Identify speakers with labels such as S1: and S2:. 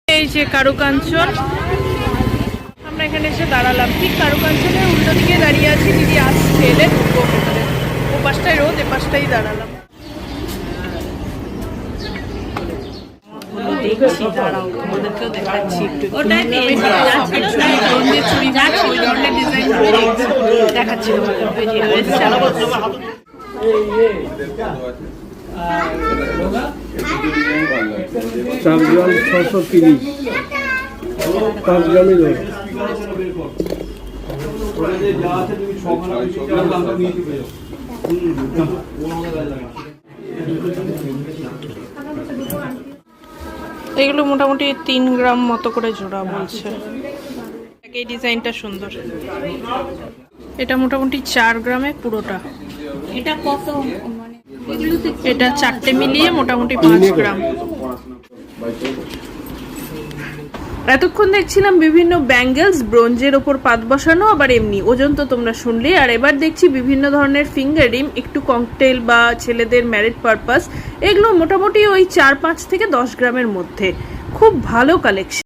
S1: এই যে কারুকাঞ্চন, আমরা এখানে এসে দাঁড়ালাম। ঠিক কারুকাঞ্চনের উল্টো দিকে দাঁড়িয়ে আছি, দিদি আসছে, এলে ঢুকবো ভেতরে। ও পাশটায় রোদ, এ পাশটাই দাঁড়ালাম। দেখছি, দাঁড়াও, তোমাদেরকেও দেখাচ্ছি একটু। ওই ধরনের ডিজাইন দেখাচ্ছি
S2: চার গ্রাম 630, 5 গ্রামই ধরো।
S1: এগুলো মোটামুটি 3 গ্রাম মতো করে জোড়া বলছে। এই ডিজাইনটা সুন্দর। এটা মোটামুটি 4 গ্রামে পুরোটা।
S3: এটা কত?
S1: এটা 4টে মিলিয়ে মোটামুটি 5 গ্রাম। এতক্ষণ দেখছিলাম বিভিন্ন ব্যাঙ্গেলস, ব্রোঞ্জের ওপর পাত বসানো, আবার এমনি ওজন তো তোমরা শুনলে। আর এবার দেখছি বিভিন্ন ধরনের ফিঙ্গার রিং, একটু ককটেল বা ছেলেদের ম্যারিড পারপাস। এগুলো মোটামুটি ওই 4-5 থেকে 10 গ্রামের মধ্যে। খুব ভালো কালেকশন।